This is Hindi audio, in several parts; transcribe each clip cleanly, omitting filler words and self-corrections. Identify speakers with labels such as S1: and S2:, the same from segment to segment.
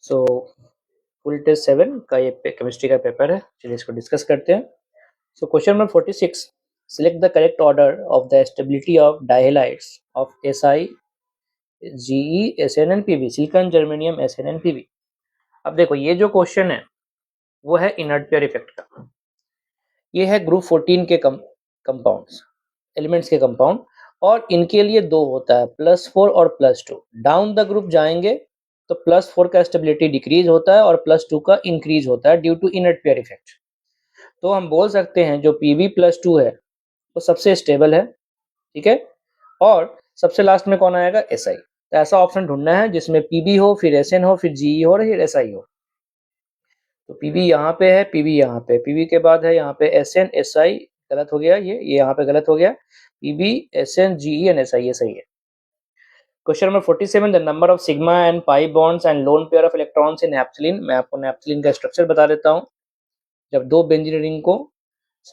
S1: सो फुल टेस्ट 7 का ये केमिस्ट्री का पेपर है, चलिए इसको डिस्कस करते हैं। So question number 46, select the correct order of the stability of dihalides of SI GE SN and PB, silicon germanium SN and PB। अब देखो ये जो क्वेश्चन है वो है इनर्ट पेयर इफेक्ट का। ये है ग्रुप 14 के कंपाउंड्स, एलिमेंट्स के कंपाउंड, और इनके लिए दो होता है +4 और +2। डाउन द ग्रुप जाएंगे तो +4 का स्टेबिलिटी डिक्रीज होता है और +2 का इंक्रीज होता है due to inert pair effect. तो हम बोल सकते हैं जो Pb+2 है वो सबसे स्टेबल है, ठीक है, और सबसे लास्ट में कौन आएगा, SI। तो ऐसा ऑप्शन ढूंढना है जिसमें Pb हो, फिर SN हो, फिर GE हो और फिर SI हो। तो Pb यहाँ पे है, Pb यहाँ पे, Pb के बाद है यहाँ पे SN SI, गलत हो गया, ये यहाँ पे गलत हो गया, Pb SN GE and SI, ये सही है। Question number 47, the number of sigma and pi bonds and lone pair of electrons in naphthalene. मैं आपको नैप्थलीन का स्ट्रक्चर बता देता हूँ। जब दो बेंजीन रिंग को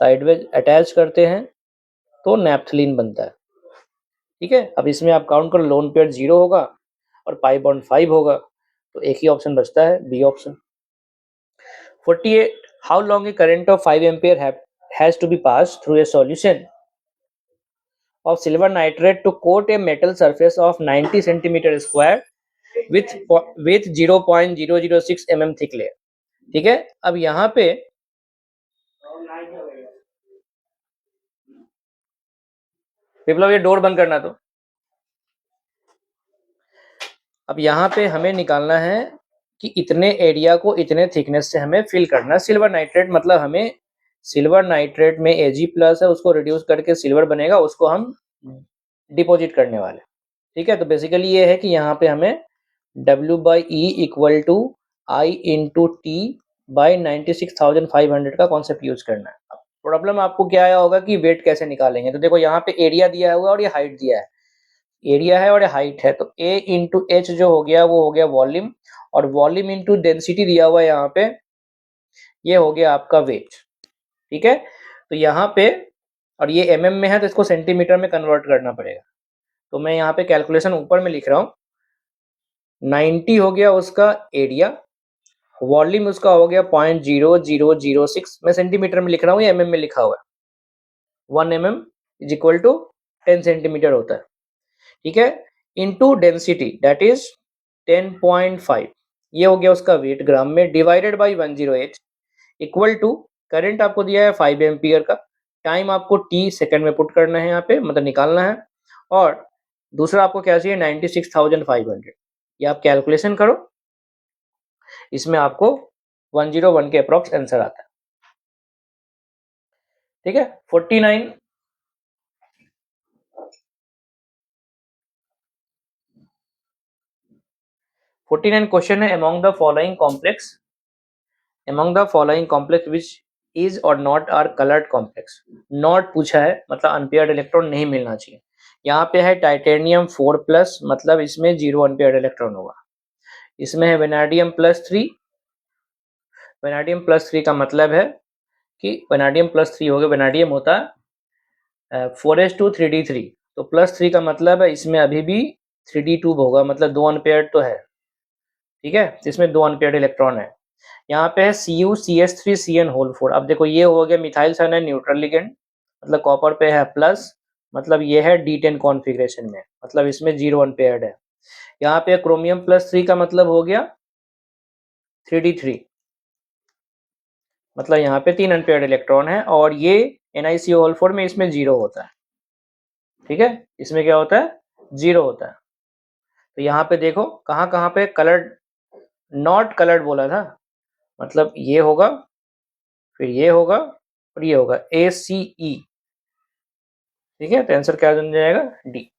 S1: साइडवेज अटैच करते हैं तो नैप्थलीन बनता है, ठीक है। अब इसमें आप काउंट करो, लोन पेयर 0 होगा और पाई बॉन्ड 5 होगा, तो एक ही ऑप्शन बचता है, B option. 48, how long a current of 5 ampere has to be pass through a solution of silver nitrate to coat a metal surface of 90 centimeter square with 0.006 mm thick layer, ठीक है। अब यहाँ पे विप्लव ये डोर बंद करना। तो अब यहाँ पे हमें निकालना है कि इतने एरिया को इतने थिकनेस से हमें फिल करना है। सिल्वर नाइट्रेट मतलब हमें सिल्वर नाइट्रेट में Ag+ है, उसको रिड्यूस करके सिल्वर बनेगा, उसको हम डिपॉजिट करने वाले, ठीक है। तो बेसिकली ये है कि यहाँ पे हमें W/E = I × T/96,500 का कॉन्सेप्ट यूज करना है। अब प्रॉब्लम आपको क्या आया होगा कि वेट कैसे निकालेंगे। तो देखो यहाँ पे एरिया दिया हुआ और ये हाइट दिया है, एरिया है और ये हाइट है, तो A × H जो हो गया वो हो गया वॉल्यूम, और वॉल्यूम इंटू डेंसिटी दिया हुआ है यहाँ पे, ये हो गया आपका वेट, ठीक है। तो यहाँ पे, और ये mm में है तो इसको सेंटीमीटर में कन्वर्ट करना पड़ेगा। तो मैं यहाँ पे कैलकुलेशन ऊपर में लिख रहा हूँ। 90 हो गया उसका एरिया, वॉल्यूम उसका हो गया 0.0006, मैं सेंटीमीटर में लिख रहा हूँ, ये mm में लिखा हुआ है। 1 mm = 10 सेंटीमीटर होता है, ठीक है, इनटू डेंसिटी दैट इज 10.5, ये हो गया उसका वेट ग्राम में, divided by 108 equal to current आपको दिया है 5 एम्पियर का, टाइम आपको t सेकंड में पुट करना है यहाँ पे, मतलब निकालना है, और दूसरा आपको क्या चाहिए 96,500। ये आप कैलकुलेशन करो, इसमें आपको 101 के अप्रॉक्स आंसर आता है, ठीक है। 49 क्वेश्चन है, among the following complex which is or not are colored complex। Not पूछा है, मतलब अनपेयर्ड इलेक्ट्रॉन नहीं मिलना चाहिए। यहाँ पे है टाइटेनियम 4+, मतलब इसमें 0 अनपेयर्ड इलेक्ट्रॉन होगा। इसमें है वेनाडियम +3, वेनाडियम +3 का मतलब है कि वेनाडियम +3 हो गया, वेनाडियम होता है 4s2 3d3, तो +3 का मतलब है इसमें अभी भी 3d2 होगा, मतलब 2 अनपेयर्ड तो है, ठीक है। इसमें 2 अनपेयर्ड इलेक्ट्रॉन है। यहाँ पे है CuCH3Cn4। अब देखो ये हो गया मिथाइल साइनाइड न्यूट्रल लिगेंड, मतलब कॉपर पे है प्लस, मतलब ये है D10 कॉन्फ़िगरेशन में, मतलब इसमें 0 अनपेयर्ड है। यहाँ पे क्रोमियम +3 का मतलब हो गया 3d3, मतलब यहाँ पे 3 अनपेयर्ड इलेक्ट्रॉन है, और ये NiCO4 में इसमें 0 होता है, ठीक है, इसमें क्या होता है 0 होता है। तो यहाँ पे देखो कहाँ कहाँ पे कलर्ड, नॉट कलर्ड बोला था, मतलब ये होगा, फिर ये होगा और ये होगा ACE, ठीक है। तो आंसर क्या बन जाएगा, D.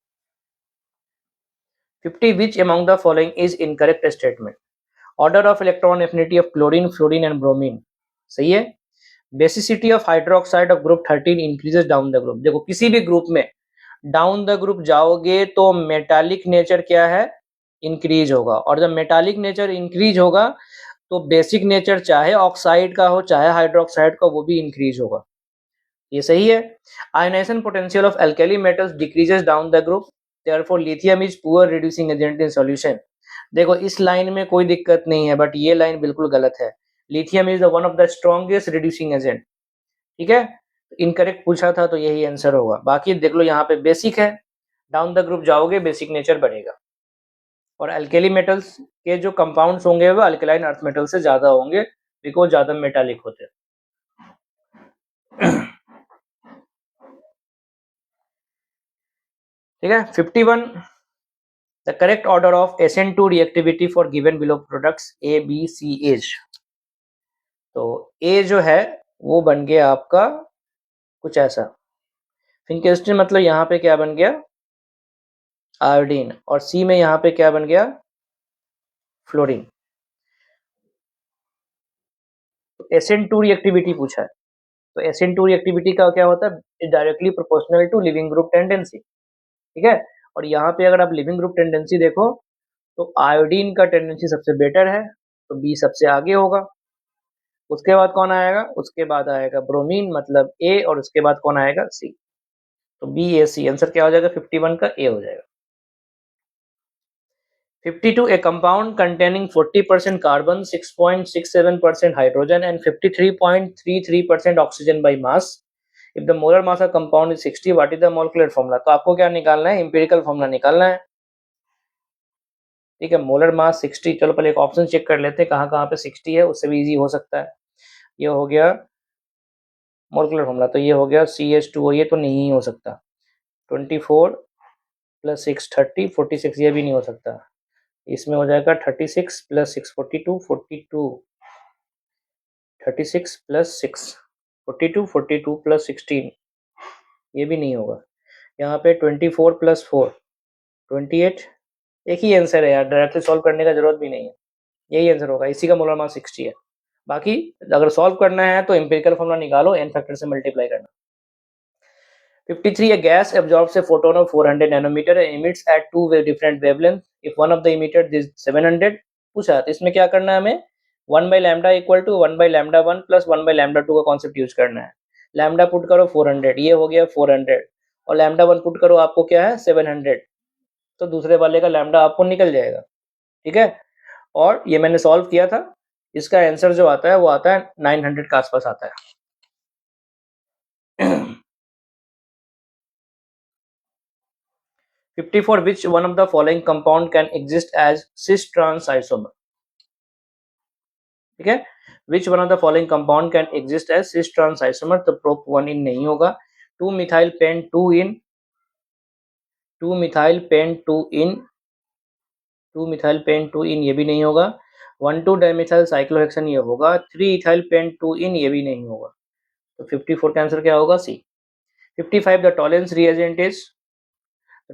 S1: 50, which among the following is incorrect statement. Order of electron affinity of chlorine, fluorine and bromine, सही है। Basicity of hydroxide of group 13 increases down the group. देखो किसी भी ग्रुप में डाउन द ग्रुप जाओगे तो मेटालिक नेचर क्या है, इंक्रीज होगा, और जब मेटालिक नेचर इंक्रीज होगा तो बेसिक नेचर चाहे ऑक्साइड का हो चाहे हाइड्रोक्साइड का, वो भी इंक्रीज होगा, ये सही है। Ionization potential of alkali metals decreases down the group, therefore lithium is poor reducing agent in solution. देखो इस लाइन में कोई दिक्कत नहीं है, बट ये लाइन बिल्कुल गलत है। Lithium is one of the strongest reducing agent, ठीक है। इनकरेक्ट पूछा था तो यही आंसर होगा। बाकी देख लो यहाँ पे बेसिक है, डाउन द ग्रुप जाओगे बेसिक नेचर बढ़ेगा। और अल्केली मेटल्स के जो कंपाउंड्स होंगे वो अल्कलाइन अर्थ मेटल से ज्यादा होंगे, बिकॉज ज्यादा मेटालिक होते हैं। ठीक है। 51 the correct order of SN2 reactivity for given below products A B C H। तो A जो है वो बन गया आपका कुछ ऐसा, फिनकेस्टिन मतलब यहाँ पे क्या बन गया आयोडीन, और C में यहाँ पे क्या बन गया फ्लोरीन। तो SN2 रिएक्टिविटी पूछा है, तो SN2 रिएक्टिविटी का क्या होता है directly proportional to living group tendency, ठीक है। और यहाँ पे अगर आप लिविंग ग्रुप टेंडेंसी देखो तो आयोडीन का टेंडेंसी सबसे बेटर है, तो बी सबसे आगे होगा। उसके बाद कौन आएगा, उसके बाद आएगा ब्रोमीन मतलब ए, और उसके बाद कौन आएगा सी। तो बी ए सी आंसर क्या हो जाएगा 51 का ए हो जाएगा। 52 a compound containing 40% carbon, 6.67% hydrogen and 53.33% oxygen by mass. If the molar mass of compound is 60, what is the molecular formula? तो आपको क्या निकालना है, एम्पिरिकल फॉर्मूला निकालना है, ठीक है। मोलर मास 60, चलो पहले एक ऑप्शन चेक कर लेते हैं कहाँ कहाँ पे 60 है, उससे भी इजी हो सकता है। ये हो गया मोलकुलर फॉर्मूला, तो ये हो गया CH2O, ये तो नहीं हो सकता। 24 + 6 30, 46 ये भी नहीं हो सकता। इसमें हो जाएगा 36 + 6 42, 42 36 + 6 42, 42 + 16 ये भी नहीं होगा। यहाँ पे 24 + 4 28, एक ही आंसर है यार, डायरेक्टली सॉल्व करने का जरूरत भी नहीं है, यही आंसर होगा। इसी का मोलर मास 60 है। बाकी अगर सॉल्व करना है तो एम्पिरिकल फॉर्मूला निकालो, n फैक्टर से मल्टीप्लाई करना। 53 a gas absorbs a photon of 400 nanometer and emits at two different wavelengths. If one of the emitter is 700 पूछा, तो इसमें क्या करना है हमें 1/λ = 1/λ1 + 1/λ2 का कॉन्सेप्ट यूज करना है। लैम्डा पुट करो 400, ये हो गया 400, और λ1 पुट करो आपको क्या है 700, तो दूसरे वाले का लैम्डा आपको निकल जाएगा, ठीक है। और ये मैंने सॉल्व किया था, इसका आंसर जो आता है वो आता है 900 के आसपास आता है। 54 which one of the following compound can exist as cis trans isomer, ठीक है। which one of the following compound can exist as cis trans isomer, तो prop 1 in नहीं होगा। 2 methyl pen 2 in 2 methyl pen 2 in 2 methyl pen 2 in ये भी नहीं होगा। 1,2 dimethyl cyclohexane ये होगा। 3 ethyl pen 2 in ये भी नहीं होगा। तो 54 का आंसर क्या होगा सी। 55 the Tollens reagent is,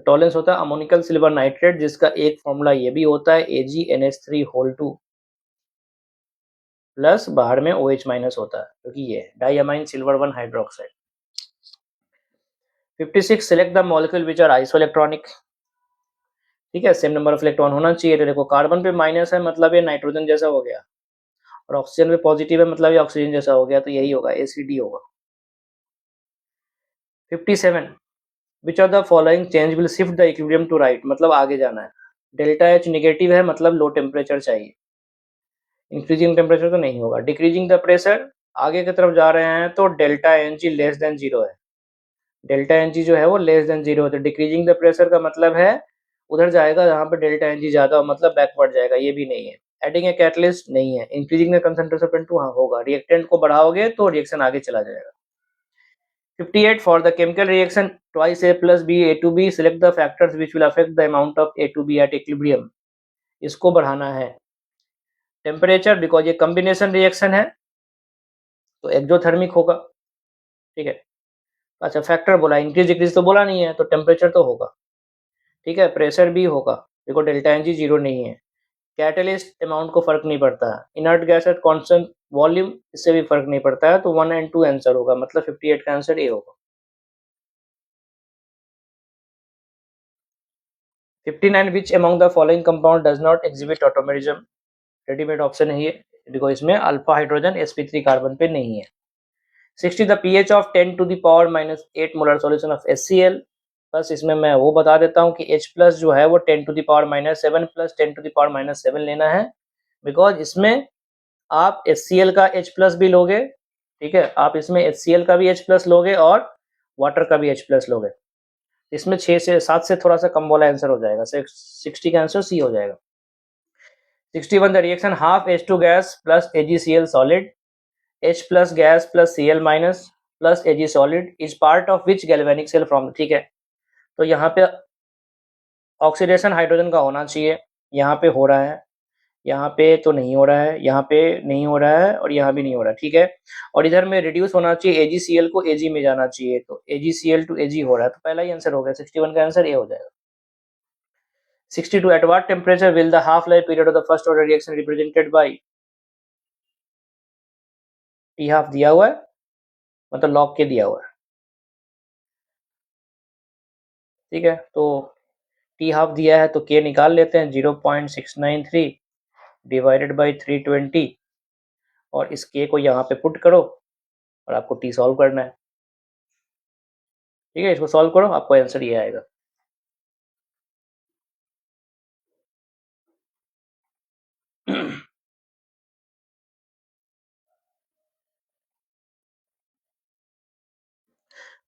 S1: Tollens होता है अमोनिकल सिल्वर नाइट्रेट, जिसका एक फॉर्मूला ये भी होता है AgNH3 प्लस बाहर में OH माइनस होता है, क्योंकि ये diamine silver 1 hydroxide. 56 select the molecule which are isoelectronic, ठीक है। सेम नंबर ऑफ इलेक्ट्रॉन होना चाहिए। तो देखो कार्बन पे माइनस है मतलब ये नाइट्रोजन जैसा हो गया, और ऑक्सीजन पे पॉजिटिव है मतलब ये ऑक्सीजन जैसा हो गया, तो यही होगा ACD होगा। 57 which of the following change will shift the equilibrium to right, मतलब आगे जाना है। डेल्टा H निगेटिव है मतलब लो टेम्परेचर चाहिए, इंक्रीजिंग टेम्परेचर तो नहीं होगा। डिक्रीजिंग द प्रेशर, आगे की तरफ जा रहे हैं तो डेल्टा NG लेस देन 0 है, डेल्टा NG जो है वो लेस देन 0 है। तो डिक्रीजिंग द प्रेशर का मतलब है उधर जाएगा जहाँ पे डेल्टा NG ज्यादा हो, मतलब बैकवर्ड जाएगा, ये भी नहीं है। एडिंग ए कैटलिस्ट नहीं है। इंक्रीजिंग द कंसंट्रेशन टू, हाँ होगा, रिएक्टेंट को बढ़ाओगे तो रिएक्शन आगे चला जाएगा। 58 for the chemical reaction twice A plus B A to B, select the factors which will affect the amount of A to B at equilibrium, इसको बढ़ाना है। टेम्परेचर, बिकॉज ये कॉम्बिनेशन रिएक्शन है तो एक्सोथर्मिक होगा, ठीक है। अच्छा फैक्टर बोला, इंक्रीज डिक्रीज तो बोला नहीं है, तो टेम्परेचर तो होगा, ठीक है। प्रेशर भी होगा, देखो डेल्टा NG 0 नहीं है। कैटलिस्ट अमाउंट को फर्क नहीं पड़ता है। Inert gas at constant volume, इससे भी फर्क नहीं पड़ता है, तो 1 और 2 आंसर होगा, मतलब 58 का आंसर ए होगा। 59 which among the following compound does not exhibit tautomerism, readymade option है ये, देखो इसमें अल्फा हाइड्रोजन sp3 कार्बन पे नहीं है। 60 the pH of 10 to the power -8 molar solution of HCl, बस इसमें मैं वो बता देता हूँ कि H प्लस जो है वो 10⁻⁷ प्लस 10⁻⁷ लेना है, बिकॉज इसमें आप HCl का H प्लस भी लोगे, ठीक है, आप इसमें HCl का भी H प्लस लोगे और वाटर का भी H प्लस लोगे। इसमें 6 से 7 से थोड़ा सा कम वाला आंसर हो जाएगा, 60 का आंसर सी हो जाएगा। 61 the reaction half H2 gas plus AgCl solid H plus gas plus Cl minus plus Ag solid is part of which galvanic cell from, ठीक है, तो यहाँ पे ऑक्सीडेशन हाइड्रोजन का होना चाहिए, यहाँ पे हो रहा है, यहाँ पे तो नहीं हो रहा है, यहाँ पे नहीं हो रहा है और यहाँ भी नहीं हो रहा है, ठीक है, और इधर में रिड्यूस होना चाहिए, AgCl को Ag में जाना चाहिए, तो AgCl टू Ag हो रहा है, तो पहला ही आंसर हो गया, 61 का आंसर ए हो जाएगा। 62 at what temperature will the half life period of the first order reaction represented by, T half दिया हुआ है, मतलब लॉग के दिया हुआ है, ठीक है, तो T हाफ दिया है तो K निकाल लेते हैं, 0.693 डिवाइडेड बाई 320 और इस K को यहाँ पे पुट करो और आपको T सॉल्व करना है, ठीक है, इसको सॉल्व करो, आपको आंसर ये आएगा।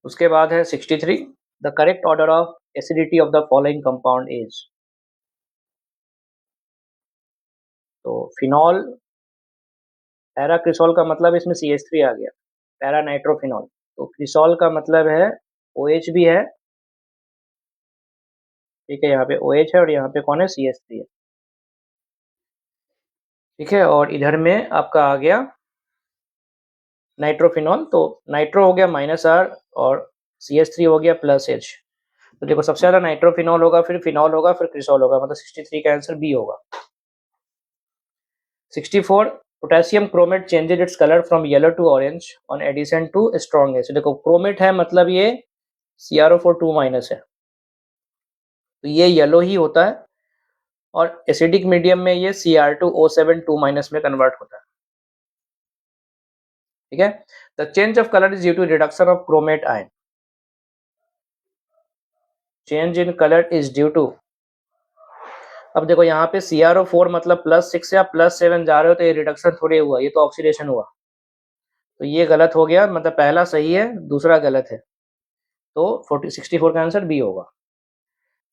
S1: उसके बाद है 63 the correct order of acidity of the following compound is, तो फिनॉल पैरा क्रिसॉल का मतलब इसमें CH3 आ गया, पैरा नाइट्रोफिनॉल, तो क्रिसॉल का मतलब है OH भी है, ठीक है, यहाँ पे OH है और यहाँ पे कौन है, CH3 है, ठीक है, और इधर में आपका आ गया नाइट्रोफिनॉल, तो नाइट्रो हो गया -R और CH3 हो गया +H, तो देखो सबसे ज्यादा नाइट्रोफिनॉल होगा, फिर फिनॉल होगा, फिर क्रिसॉल होगा, मतलब 63 का आंसर बी होगा। 64 potassium chromate changes its colour from yellow to orange on addition to strong acid, देखो क्रोमेट है मतलब ये CrO4 2- है, तो ये येलो ही होता है और एसिडिक मीडियम में ये Cr2O7 2- में कन्वर्ट होता है, ठीक है, the change of colour is due to reduction of chromate ion, change in colour is due to, अब देखो यहाँ पे CrO4 मतलब +6 या +7 जा रहे हो तो ये रिडक्शन थोड़ी हुआ, ये तो ऑक्सीडेशन हुआ, तो ये गलत हो गया, मतलब पहला सही है दूसरा गलत है, तो 64 का आंसर बी होगा।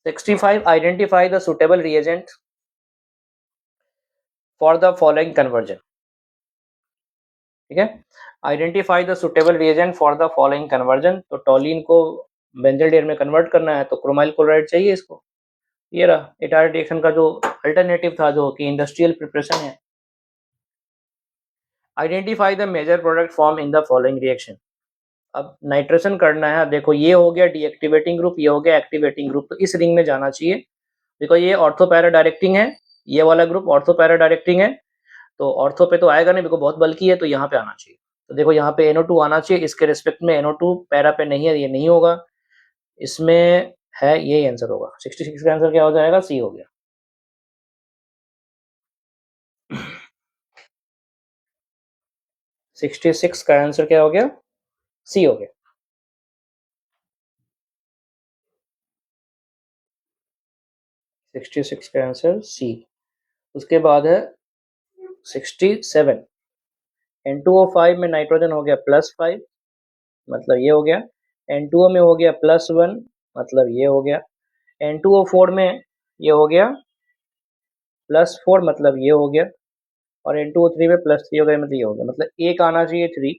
S1: 65 identify the suitable reagent for the following conversion, ठीक है, identify the suitable reagent for the following conversion, तो टॉलिन को बेंजोडेयर में कन्वर्ट करना है तो क्रोमाइल क्लोराइड चाहिए इसको, ये रहा इटायर रिएक्शन का जो अल्टरनेटिव था जो कि इंडस्ट्रियल प्रिपरेशन है। Identify the major product form in the following reaction, अब नाइट्रेशन करना है, देखो ये हो गया डीएक्टिवेटिंग ग्रुप, ये हो गया एक्टिवेटिंग ग्रुप, तो इस रिंग में जाना चाहिए, देखो ये ऑर्थो पैरा डायरेक्टिंग है, ये वाला ग्रुप ऑर्थो पैरा डायरेक्टिंग है, तो ऑर्थो पे तो आएगा नहीं, देखो बहुत बल्कि है तो यहाँ पे आना चाहिए, तो देखो यहाँ पे NO2 आना चाहिए, इसके रिस्पेक्ट में NO2 पैरा पे नहीं है, ये नहीं होगा, इसमें है, ये आंसर होगा, 66 का आंसर क्या हो जाएगा, सी हो गया। 66 का आंसर क्या हो गया, सी हो गया। सिक्सटी सिक्स का आंसर सी। उसके बाद है 67 N2O5 में नाइट्रोजन हो गया +5, मतलब ये हो गया, N2O में हो गया +1, मतलब ये हो गया, N2O4 में ये हो गया +4, मतलब ये हो गया, और N2O3 में +3 हो गया, मतलब ये हो गया, मतलब ए का आना चाहिए 3,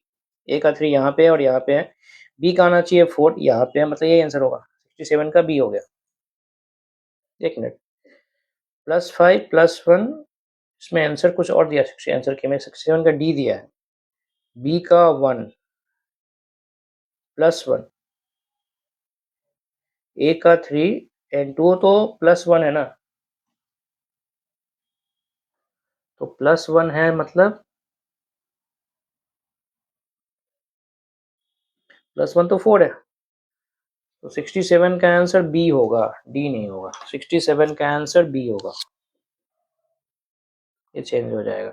S1: ए का 3 यहाँ पे है और यहाँ पे है, बी का आना चाहिए 4 यहाँ पे है, मतलब ये आंसर होगा, 67 का बी हो गया। एक मिनट, +5 +1, इसमें आंसर कुछ और दिया, आंसर के में 67 का डी दिया है, बी का 1 +1, ए का 3, N2O तो +1 है ना, तो +1 है, मतलब +1 तो 4 है, तो 67 का आंसर बी होगा, डी नहीं होगा, 67 का आंसर बी होगा, ये चेंज हो जाएगा।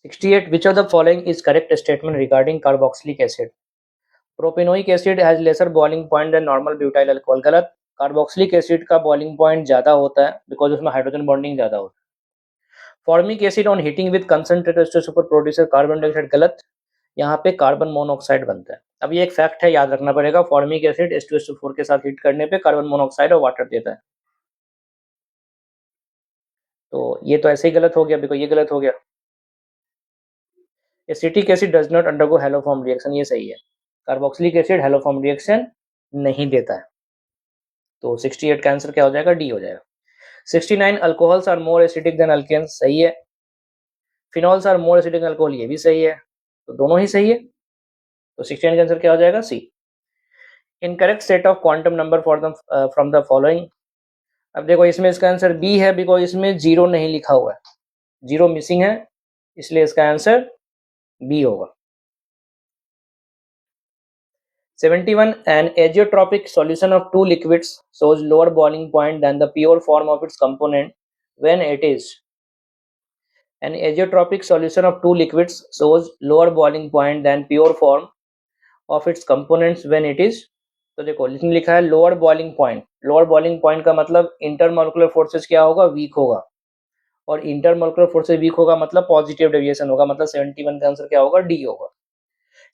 S1: 68 which of the following is correct statement regarding carboxylic acid, propanoic acid has lesser boiling point than normal butyl alcohol, गलत। कार्बोक्सिलिक एसिड का बॉइलिंग पॉइंट ज़्यादा होता है बिकॉज उसमें हाइड्रोजन बॉन्डिंग ज़्यादा होता है। Formic acid on heating with concentrated super producer carbon dioxide, गलत। यहाँ पे कार्बन मोनोऑक्साइड बनता है। अब ये एक फैक्ट है, याद रखना पड़ेगा। फॉर्मिक एसिड H2SO4 के साथ हीट करने पे कार्बन मोनोऑक्साइड और वाटर देता है। तो ये तो ऐसे ही गलत हो गया, बिकॉज ये गलत हो गया। Acetic acid does not undergo haloform reaction, ये सही है। कार्बोक्सिलिक एसिड हैलोफॉर्म रिएक्शन नहीं देता है। तो 68 का आंसर क्या हो जाएगा? डी हो जाएगा। 69 alcohols are more acidic than alkanes, सही है। Phenols are more acidic than alcohol, ये भी सही है। तो दोनों ही सही है। तो 69 का आंसर क्या हो जाएगा? C. Incorrect set of quantum number for the from the following. अब देखो इसमें इसका आंसर बी है बिकॉज इसमें जीरो नहीं लिखा हुआ है, जीरो मिसिंग है, इसलिए इसका आंसर बी होगा। 71 an azeotropic solution of two liquids shows lower boiling point than the pure form of its component when it is. An azeotropic solution of two liquids shows lower boiling point than pure form of its components when it is. तो देखो इसमें लिखा है lower boiling point. Lower boiling point का मतलब इंटरमोलिकुलर फोर्सेस क्या होगा? वीक होगा। और इंटरमोलिकुलर फोर्सेस वीक होगा मतलब पॉजिटिव डेविएशन होगा, मतलब 71 का आंसर क्या होगा? डी होगा।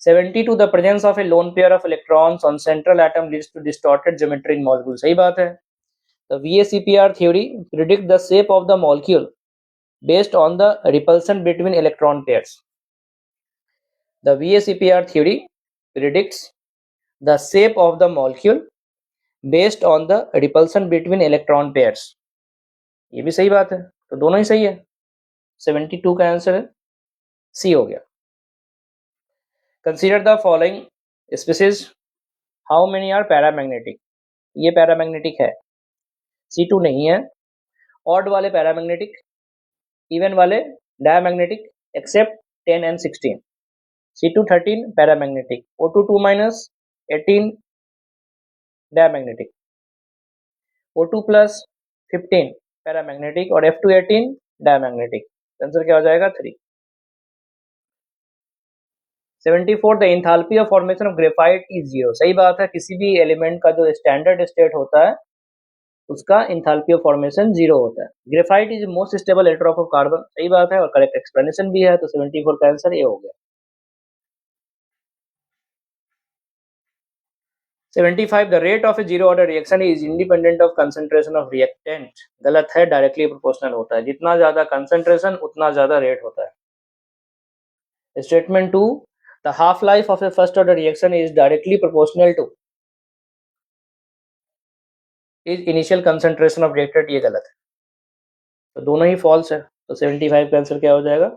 S1: 72 the presence of a lone pair of electrons on central atom leads to distorted geometry in molecule, सही बात है। The VACPR theory predict the shape of the molecule based on the repulsion between electron pairs. The VACPR theory predicts the shape of the molecule based on the repulsion between electron pairs. ये भी सही बात है, तो दोनों ही सही है। 72 का आंसर है सी हो गया। Consider the following species. How many are paramagnetic? ये पैरामैग्नेटिक है, C2 नहीं है। ऑड वाले पैरामैग्नेटिक, इवन वाले diamagnetic except 10 and 16। C2 13 paramagnetic, O2 2 minus 18 diamagnetic, O2 plus 15 paramagnetic और F2 18 डायमैग्नेटिक। आंसर क्या हो जाएगा? 3। 74 the enthalpy of formation of graphite is 0, सही बात है। किसी भी एलिमेंट का जो स्टैंडर्ड स्टेट होता है उसका एंथैल्पी ऑफ फॉर्मेशन 0 होता है। Graphite is most stable electrode of carbon, सही बात है और करेक्ट एक्सप्लेनेशन भी है। तो 74 का आंसर ये हो गया। 75 the rate of A zero order reaction is independent of concentration of reactant, गलत है। डायरेक्टली प्रोपोर्शनल होता है, जितना ज्यादा कंसंट्रेशन उतना ज्यादा रेट होता है। Statement 2 the half life of A first order reaction is directly proportional two is initial concentration of reactant, ये गलत है। तो दोनों ही फॉल्स है। तो 75 का आंसर क्या हो जाएगा?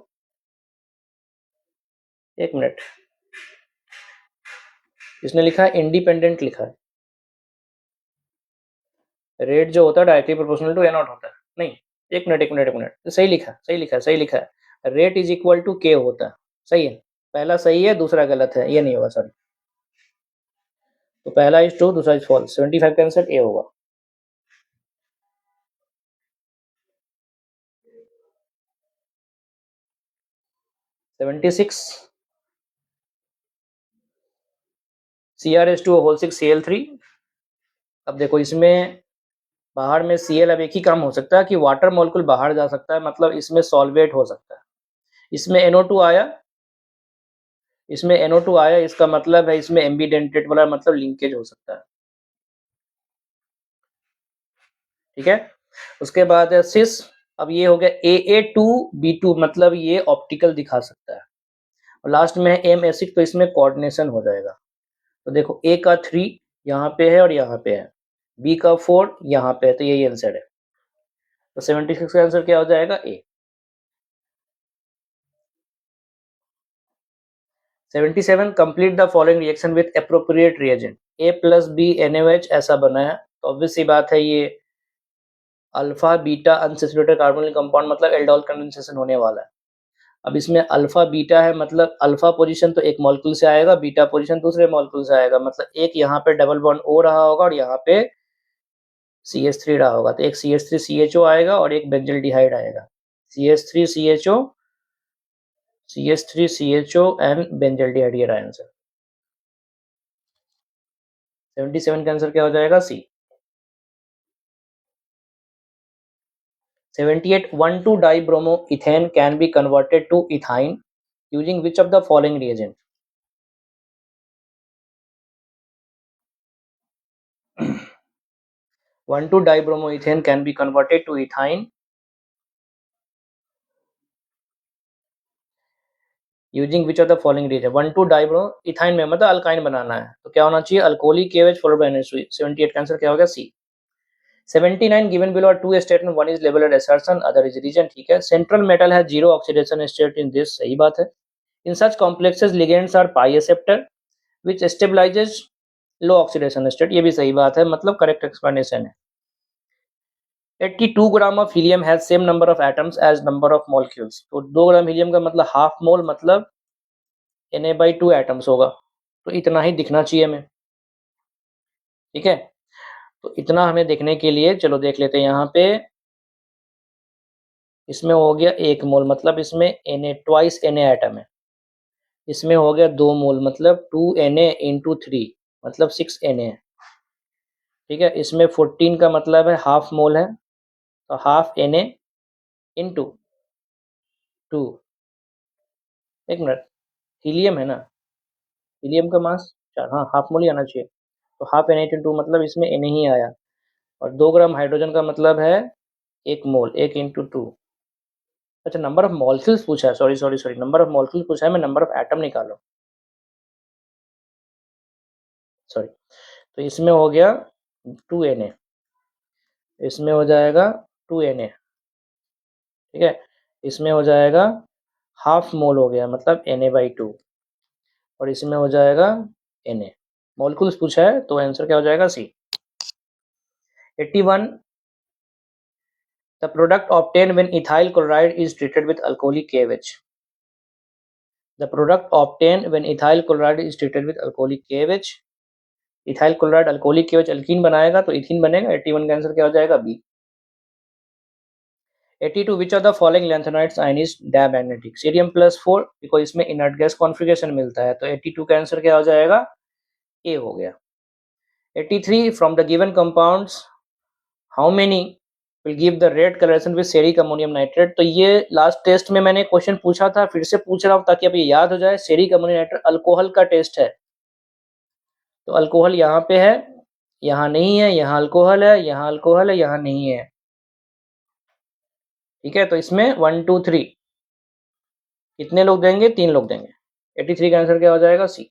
S1: एक मिनट, इसने लिखा है इंडिपेंडेंट, लिखा है। रेट जो होता है directly proportional to A naught होता है। नहीं, एक मिनट एक मिनट एक मिनट, तो सही लिखा सही लिखा है सही लिखा है। रेट इज इक्वल टू के होता है, सही है। पहला सही है, दूसरा गलत है, ये नहीं होगा, सॉरी। तो पहला इज ट्रू, दूसरा इज फॉल्स। 75 का आंसर ए होगा। सेवेंटी CrH2 होल 6 Cl3। अब देखो इसमें बाहर में Cl अब एक ही काम हो सकता है कि वाटर मॉलिक्यूल बाहर जा सकता है, मतलब इसमें सॉल्वेट हो सकता है। इसमें NO2 आया, इसमें NO2 आया, इसका मतलब है इसमें एम्बिडेंटेट वाला मतलब लिंकेज हो सकता है, ठीक है। उसके बाद है सिस। अब ये हो गया AA2B2, मतलब ये ऑप्टिकल दिखा सकता है। और लास्ट में है M-एसिड, तो इसमें कोऑर्डिनेशन हो जाएगा। तो देखो A का 3 यहाँ पे है और यहाँ पे है, B का 4 यहाँ पे है, तो यही आंसर है। तो 76 का आंसर क्या हो जाएगा? A. 77 complete the following reaction with appropriate reagent. A plus B NaOH ऐसा बना है, तो ऑब्वियस सी बात है ये alpha beta unsaturated carbonyl compound, मतलब एल्डोल कंडेंसेशन होने वाला है। अब इसमें अल्फा बीटा है, मतलब अल्फा पोजीशन तो एक मॉलिक्यूल से आएगा, बीटा पोजीशन दूसरे मॉलिक्यूल से आएगा, मतलब एक यहाँ पे डबल बॉन्ड O रहा होगा और यहाँ पे CH3 रहा होगा, तो एक CH3 CHO आएगा और एक बेंजल्डिहाइड आएगा। CH3 CHO CH3 CHO and benzaldehyde, ये रहा आंसर। 77 का आंसर क्या हो जाएगा? सी। 78 1,2-dibromoethane can be converted to ethyne using which of the following reagent? One two dibromoethane can be converted to ethyne using which of the following reason. 1,2-डाइब्रो इथाइन में मतलब अल्काइन बनाना है तो क्या होना चाहिए? Alcoholic KOH followed by NH3। 78 का आंसर क्या होगा? C. 79 given below are two statement, one is labelled as assertion, other is reason. ठीक है। सेंट्रल मेटल है zero oxidation state in this, सही बात है। In such complexes ligands are pi acceptor which stabilises low oxidation state, ये भी सही बात है, मतलब करेक्ट एक्सप्लेनेशन है। 82 gram of helium has same number of atoms as number of molecules, तो 2 ग्राम हीलियम का मतलब हाफ मोल मतलब Na/2 एटम्स होगा, तो इतना ही दिखना चाहिए हमें। ठीक है, तो इतना हमें देखने के लिए चलो देख लेते हैं। यहाँ पे इसमें हो गया 1 मोल मतलब इसमें Na ट्वाइस Na एटम है। इसमें हो गया 2 मोल मतलब 2Na इंटू 3 मतलब 6Na है। ठीक है, इसमें 14 का मतलब है हाफ मोल है, तो हाफ Na इंटू 2। एक मिनट, हीलियम है ना, हीलियम का मास 4, हाँ हाफ मोल ही आना चाहिए, तो हाफ Na इंटू 2 मतलब इसमें Na ही आया। और 2 ग्राम हाइड्रोजन का मतलब है 1 मोल, 1 इंटू 2। अच्छा, नंबर ऑफ मॉलिक्यूल्स पूछा है, sorry sorry sorry, number of molecules पूछा है, मैं नंबर ऑफ एटम निकालो, सॉरी। तो इसमें हो गया 2Na, इसमें हो जाएगा 2Na। ठीक है, इसमें हो जाएगा हाफ मोल हो गया मतलब Na/2, और इसमें हो जाएगा Na। मॉलिक्यूल्स पूछा है तो आंसर क्या हो जाएगा? सी। 81 the product obtain when ethyl chloride is treated with alcoholic KOH। The product obtain when ethyl chloride is treated with alcoholic KOH। Ethyl chloride alcoholic KOH alkyne बनाएगा तो इथीन बनेगा। 81 का आंसर क्या हो जाएगा? B. 82 which of the following lanthanides ion is diamagnetic? Cerium+4, because इसमें इनर्ट गैस कॉन्फिगरेशन मिलता है, तो 82 का आंसर क्या हो जाएगा? ए हो गया। 83 from the given compounds how many will give the red colouration with ceric ammonium nitrate? तो ये लास्ट टेस्ट में मैंने क्वेश्चन पूछा था, फिर से पूछ रहा हूँ ताकि अब ये याद हो जाए। सेरिक अमोनियम नाइट्रेट अल्कोहल का टेस्ट है, तो अल्कोहल यहाँ पे है, यहाँ नहीं है, यहाँ अल्कोहल है, यहाँ अल्कोहल है, यहाँ नहीं है। ठीक है, तो इसमें 1 2 3 कितने लोग देंगे? 3 लोग देंगे। 83 का आंसर क्या हो जाएगा? सी।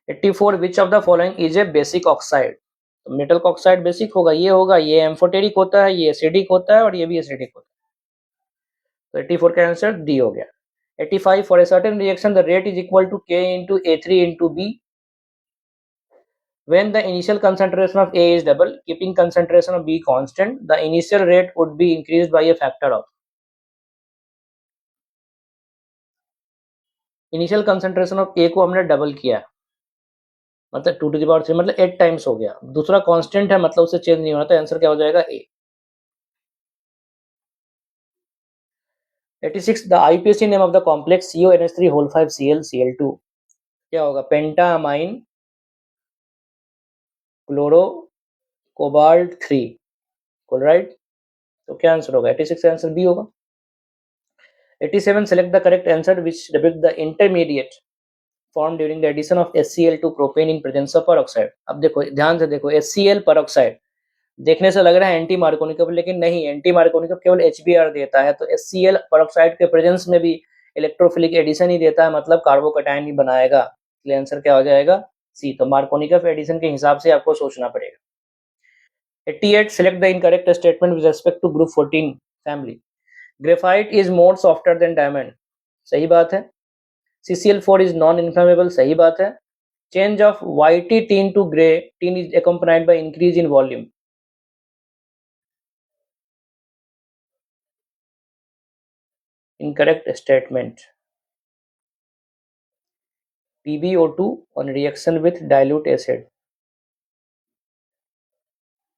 S1: 84 विच of the following is a basic oxide? तो मेटल का ऑक्साइड बेसिक होगा, ये एम्फोटेरिक होता है, ये एसिडिक होता है, और ये भी एसिडिक होता है। तो 84 का आंसर डी हो गया। 85 for a certain reaction the rate is equal to K into A3 into B when the initial concentration of A is double keeping concentration of B constant, the initial rate would be increased by a factor of। Initial concentration of A को हमने डबल किया मतलब 2⁻³ मतलब 8 टाइम्स हो गया। दूसरा कांस्टेंट है मतलब उससे चेंज नहीं होना, तो आंसर क्या हो जाएगा? ए। 86 the IUPAC name of the complex CONH3 5Cl Cl2 क्या होगा? पेंटामाइन क्लोरो कोबाल्ट 3 क्लोराइड, तो क्या आंसर होगा? 86 का आंसर बी होगा। 87 select the correct answer which depict the intermediate form during the addition of HCl to propane in presence of peroxide. अब देखो ध्यान से देखो, HCl पेरोक्साइड देखने से लग रहा है एंटी मार्कोनिकम, लेकिन नहीं, एंटी मार्कोनिकम केवल HBr देता है, तो HCl पेरोक्साइड के प्रेजेंस में भी इलेक्ट्रोफिलिक एडिशन ही देता है, मतलब कार्बोकैटायन ही बनाएगा। इसलिए आंसर क्या हो जाएगा? सी। तो मार्कोनिकम एडिशन के हिसाब से आपको सोचना पड़ेगा। 88 select the incorrect statement with respect to group 14 family। Graphite is more softer then diamond, सही बात है। CCl4 इज नॉन इन्फ्लेमेबल, सही बात है। Change of whitey tin to grey tin is accompanied by increase in volume। incorrect statement। PbO2 on reaction with dilute acid,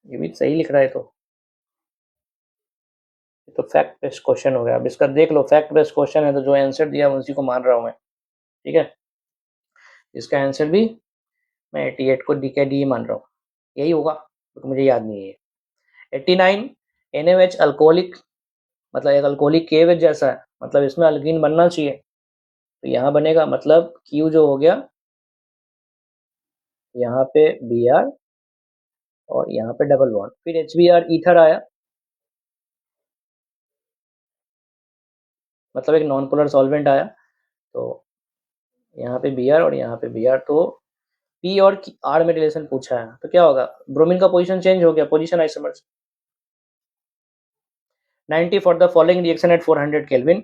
S1: ये भी सही लिख रहा है, तो फैक्ट बेस्ड क्वेश्चन हो गया। अब इसका देख लो, फैक्ट बेस्ड क्वेश्चन है तो जो आंसर दिया उसी को मान रहा हूं मैं। ठीक है, इसका आंसर भी मैं 88 को डी मान रहा हूँ, यही होगा तो मुझे याद नहीं है। 89 NaOH अल्कोहलिक, मतलब एक अल्कोहलिक KOH जैसा है, मतलब इसमें अल्कीन बनना चाहिए, तो यहाँ बनेगा, मतलब Q जो हो गया यहाँ पे Br और यहाँ पे डबल बॉन्ड, फिर HBr ईथर आया, मतलब एक नॉन पोलर सॉल्वेंट आया, तो यहाँ पे Br और यहाँ पे Br, तो P और R में रिलेशन पूछा है, तो क्या होगा, ब्रोमीन का पोजीशन चेंज हो गया, position isomers. 90 for the following reaction at 400 Kelvin,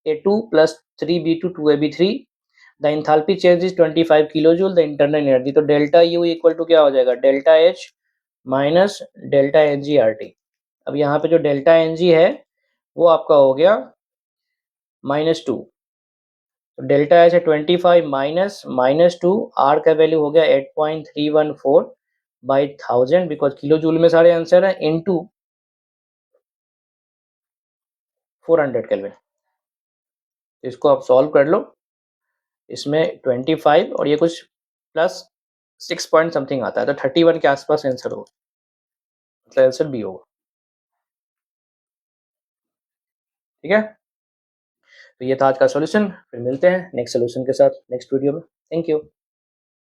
S1: A2 plus 3B2 2AB3, the enthalpy change is 25 kilojoule, the internal energy, तो डेल्टा U इक्वल टू क्या हो जाएगा, delta H minus delta NG/RT। अब यहाँ पे जो डेल्टा NG है वो आपका हो गया -2, तो डेल्टा H है 25 -2, R का वैल्यू हो गया 8.314 बाई 1000, बिकॉज किलो जूल में सारे आंसर है, इनटू 400 केल्विन। इसको आप सॉल्व कर लो, इसमें 25 और ये कुछ प्लस 6 पॉइंट समथिंग आता है, तो 31 के आसपास आंसर होगा, मतलब आंसर बी होगा। ठीक है, तो ये था आज का सॉल्यूशन, फिर मिलते हैं नेक्स्ट सॉल्यूशन के साथ नेक्स्ट वीडियो में। Thank you.